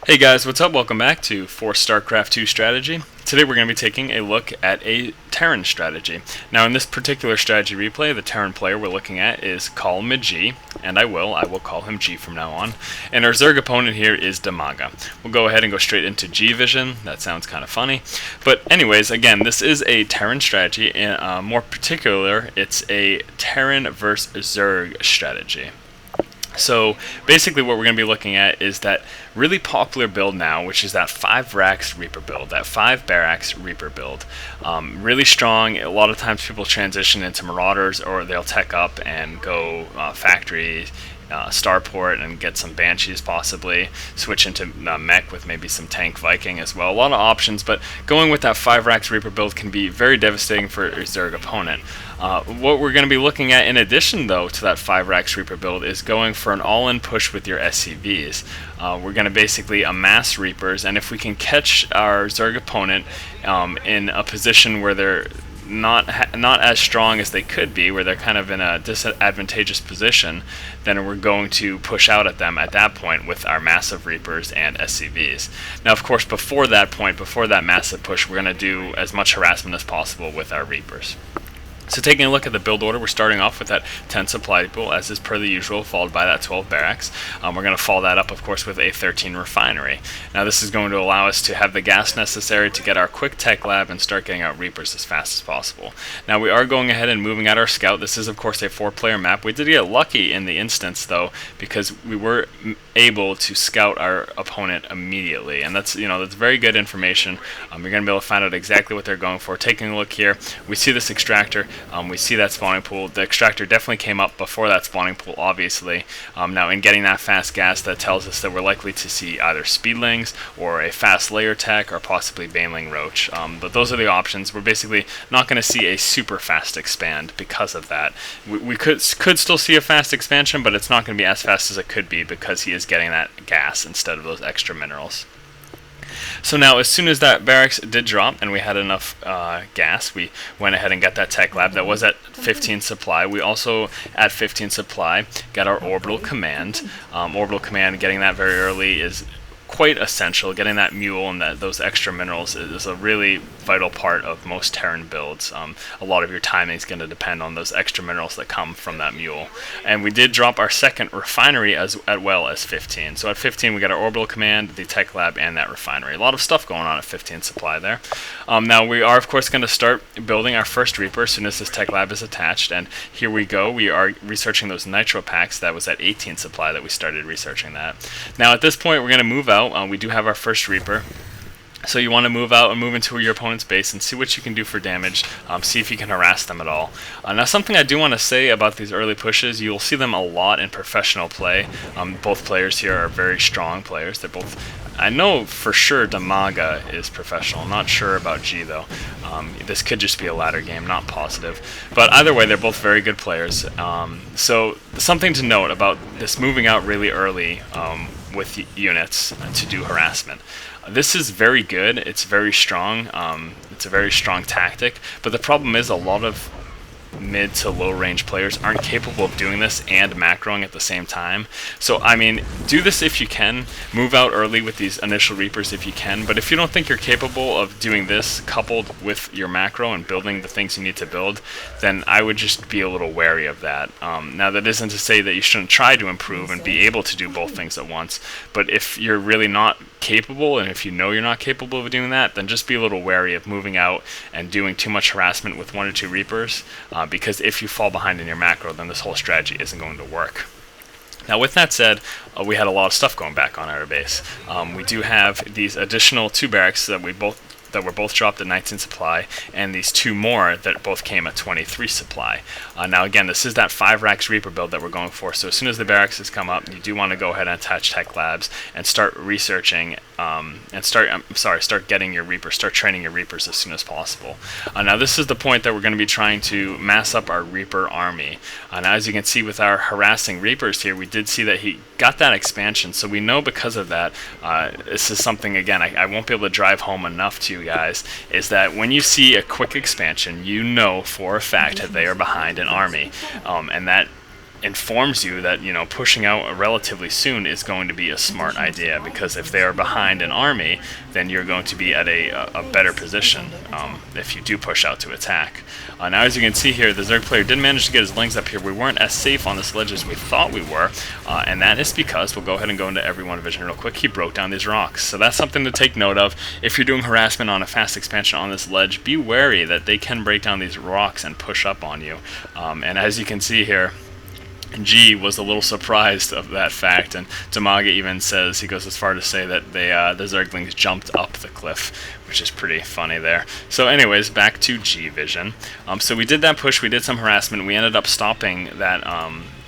Hey guys, what's up? Welcome back to For StarCraft 2 Strategy. Today we're going to be taking a look at a Terran strategy. Now in this particular strategy replay, the Terran player we're looking at is call him a G, and I will call him G from now on. And our Zerg opponent here is Damaga. We'll go ahead and go straight into G Vision. That sounds kind of funny. But anyways, again, this is a Terran strategy, and more particular, it's a Terran versus Zerg strategy. So basically what we're going to be looking at is that really popular build now, which is that 5 Racks Reaper build, that 5 Barracks Reaper build. Really strong. A lot of times people transition into Marauders, or they'll tech up and go factory, starport, and get some Banshees possibly, switch into mech with maybe some tank Viking as well. A lot of options, but going with that 5 Racks Reaper build can be very devastating for a Zerg opponent. What we're going to be looking at in addition though to that 5 Racks Reaper build is going for an all-in push with your SCVs. We're going to basically amass Reapers, and if we can catch our Zerg opponent in a position where they're not as strong as they could be, where they're kind of in a disadvantageous position, then we're going to push out at them at that point with our massive Reapers and SCVs. Now of course before that point, before that massive push, we're going to do as much harassment as possible with our Reapers. So taking a look at the build order, we're starting off with that 10 supply pool, as is per the usual, followed by that 12 barracks. We're going to follow that up, of course, with a 13 refinery. Now this is going to allow us to have the gas necessary to get our quick tech lab and start getting out Reapers as fast as possible. Now we are going ahead and moving out our scout. This is, of course, a 4-player map. We did get lucky in the instance, though, because we were able to scout our opponent immediately, and that's very good information. You're going to be able to find out exactly what they're going for. Taking a look here, we see this extractor. We see that spawning pool. The extractor definitely came up before that spawning pool, obviously. Now, in getting that fast gas, that tells us that we're likely to see either speedlings or a fast layer tech or possibly baneling roach. But those are the options. We're basically not going to see a super fast expand because of that. We could still see a fast expansion, but it's not going to be as fast as it could be because he is getting that gas instead of those extra minerals. So now, as soon as that barracks did drop and we had enough gas, we went ahead and got that tech lab that was at 15 supply. We also, at 15 supply, got our Orbital Command. Orbital Command, getting that very early is quite essential. Getting that mule and those extra minerals is a really vital part of most Terran builds. A lot of your timing is going to depend on those extra minerals that come from that mule. And we did drop our second refinery as well as 15. So at 15 we got our Orbital Command, the Tech Lab, and that refinery. A lot of stuff going on at 15 supply there. Now we are of course going to start building our first Reaper as soon as this Tech Lab is attached, and here we go. We are researching those Nitro Packs. That was at 18 supply that we started researching that. Now at this point we're going to move out. We do have our first Reaper. So you want to move out and move into your opponent's base and see what you can do for damage, see if you can harass them at all. Now something I do want to say about these early pushes, you'll see them a lot in professional play. Both players here are very strong players. They're both, I know for sure Damaga is professional. I'm not sure about G though. This could just be a ladder game, not positive. But either way, they're both very good players. So something to note about this moving out really early with units to do harassment. This is very good. It's very strong. It's a very strong tactic. But the problem is a lot of mid to low range players aren't capable of doing this and macroing at the same time. So I mean, do this if you can. Move out early with these initial Reapers if you can, but if you don't think you're capable of doing this coupled with your macro and building the things you need to build, then I would just be a little wary of that. Now that isn't to say that you shouldn't try to improve and be able to do both things at once, but if you're really not capable, and if you know you're not capable of doing that, then just be a little wary of moving out and doing too much harassment with 1 or 2 Reapers, because if you fall behind in your macro, then this whole strategy isn't going to work. Now with that said, we had a lot of stuff going back on our base. We do have these additional 2 barracks that were both dropped at 19 supply, and these 2 more that both came at 23 supply. Now again, this is that 5 Racks Reaper build that we're going for, so as soon as the barracks has come up, you do want to go ahead and attach tech labs and start researching and start getting your Reapers, start training your Reapers as soon as possible. Now this is the point that we're going to be trying to mass up our Reaper army. Now as you can see with our harassing Reapers here, we did see that he got that expansion, so we know because of that, this is something, again, I won't be able to drive home enough to you guys, is that when you see a quick expansion, you know for a fact that they are behind an army, and that informs you that, you know, pushing out relatively soon is going to be a smart idea, because if they are behind an army, then you're going to be at a better position if you do push out to attack. Now, as you can see here, the Zerg player did manage to get his lings up here. We weren't as safe on this ledge as we thought we were, and that is because, we'll go ahead and go into everyone vision real quick, he broke down these rocks. So that's something to take note of. If you're doing harassment on a fast expansion on this ledge, be wary that they can break down these rocks and push up on you. And as you can see here, G was a little surprised of that fact, and Tamaga even says, he goes as far to say that the Zerglings jumped up the cliff, which is pretty funny there. So anyways, back to G vision. So we did that push, we did some harassment, we ended up stopping that,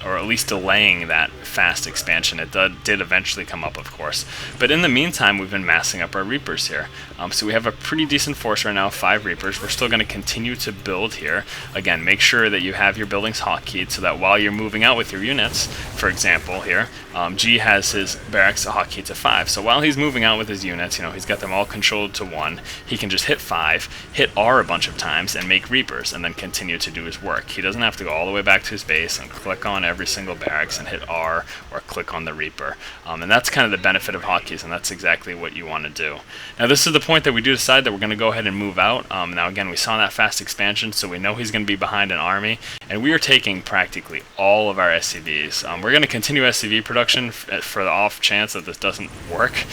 or at least delaying that fast expansion. It did eventually come up, of course. But in the meantime, we've been massing up our Reapers here. So we have a pretty decent force right now, 5 Reapers. We're still going to continue to build here. Again, make sure that you have your buildings hotkeyed so that while you're moving out with your units, for example here, G has his barracks hotkeyed to 5. So while he's moving out with his units, you know, he's got them all controlled to 1, he can just hit 5, hit R a bunch of times, and make Reapers, and then continue to do his work. He doesn't have to go all the way back to his base and click on every single barracks and hit R or click on the Reaper. And that's kind of the benefit of hotkeys, and that's exactly what you want to do. Now this is the point that we do decide that we're going to go ahead and move out. Now again, we saw that fast expansion, so we know he's going to be behind an army, and we are taking practically all of our SCVs. We're going to continue SCV production for the off chance that this doesn't work,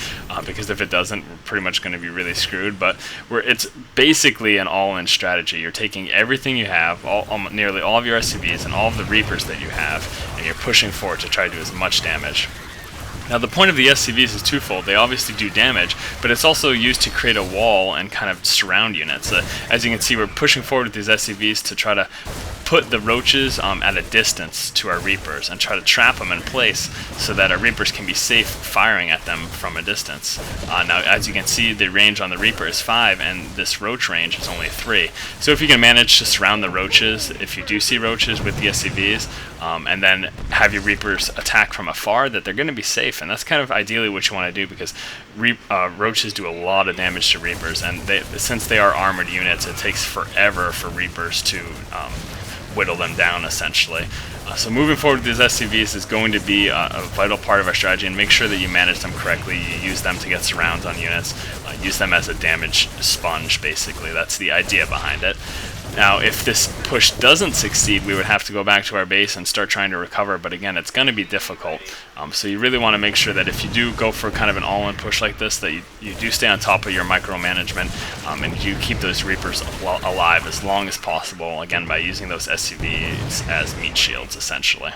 because if it doesn't, we're pretty much going to be really screwed. But it's basically an all-in strategy. You're taking everything you have, nearly all of your SCVs and all of the Reapers that you have, and you're pushing forward to try to do as much damage. Now the point of the SCVs is twofold. They obviously do damage, but it's also used to create a wall and kind of surround units. As you can see, we're pushing forward with these SCVs to try to put the roaches at a distance to our Reapers and try to trap them in place so that our Reapers can be safe firing at them from a distance. Now as you can see, the range on the Reaper is 5 and this roach range is only 3. So if you can manage to surround the roaches, if you do see roaches with the SCVs, and then have your Reapers attack from afar, that they're going to be safe, and that's kind of ideally what you want to do, because roaches do a lot of damage to Reapers, and since they are armored units, it takes forever for Reapers to whittle them down, essentially. So moving forward with these SCVs is going to be a vital part of our strategy, and make sure that you manage them correctly. You use them to get surrounds on units, use them as a damage sponge, basically. That's the idea behind it. Now, if this push doesn't succeed, we would have to go back to our base and start trying to recover, but again, it's going to be difficult. So you really want to make sure that if you do go for kind of an all-in push like this, that you do stay on top of your micromanagement, and you keep those Reapers alive as long as possible, again, by using those SCVs as meat shields, essentially.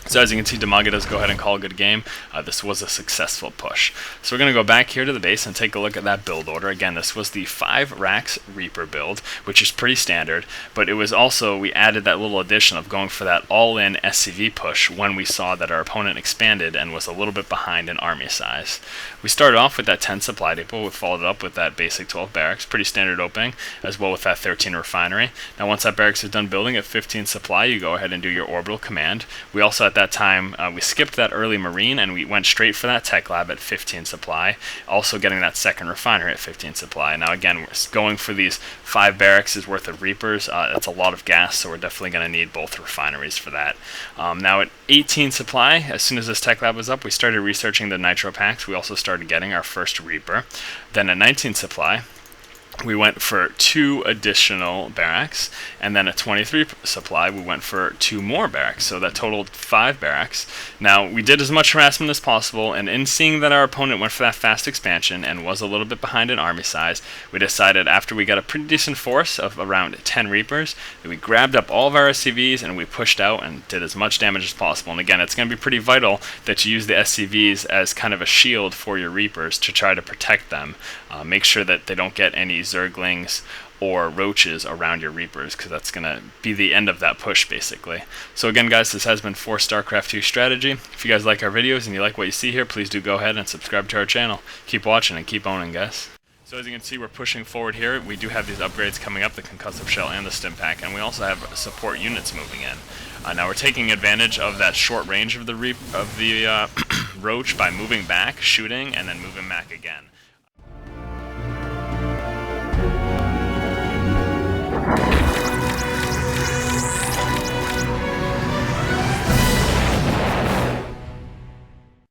So as you can see, Tamaga does go ahead and call a good game. This was a successful push. So we're going to go back here to the base and take a look at that build order. Again, this was the 5 racks Reaper build, which is pretty standard, but it was also, we added that little addition of going for that all-in SCV push when we saw that our opponent expanded and was a little bit behind in army size. We started off with that 10 supply depot, we followed up with that basic 12 barracks, pretty standard opening, as well with that 13 refinery. Now once that barracks is done building at 15 supply, you go ahead and do your orbital command. We also at that time, we skipped that early marine and we went straight for that tech lab at 15 supply, also getting that second refinery at 15 supply. Now again, we're going for these 5 barracks worth of Reapers. That's a lot of gas, so we're definitely going to need both refineries for that. Now at 18 supply, as soon as this tech lab was up, we started researching the Nitro Packs. We also started getting our first Reaper. Then at 19 supply, we went for 2 additional barracks, and then at 23 supply we went for 2 more barracks, so that totaled 5 barracks. Now we did as much harassment as possible, and in seeing that our opponent went for that fast expansion and was a little bit behind in army size, we decided after we got a pretty decent force of around 10 Reapers that we grabbed up all of our SCVs and we pushed out and did as much damage as possible. And again, it's going to be pretty vital that you use the SCVs as kind of a shield for your Reapers to try to protect them. Make sure that they don't get any Zerglings or roaches around your Reapers, because that's going to be the end of that push, basically. So again, guys, this has been for StarCraft 2 strategy. If you guys like our videos and you like what you see here, please do go ahead and subscribe to our channel. Keep watching and keep owning, guys. So as you can see, we're pushing forward here. We do have these upgrades coming up, the Concussive Shell and the Stim Pack, and we also have support units moving in. Now we're taking advantage of that short range of the Roach by moving back, shooting, and then moving back again.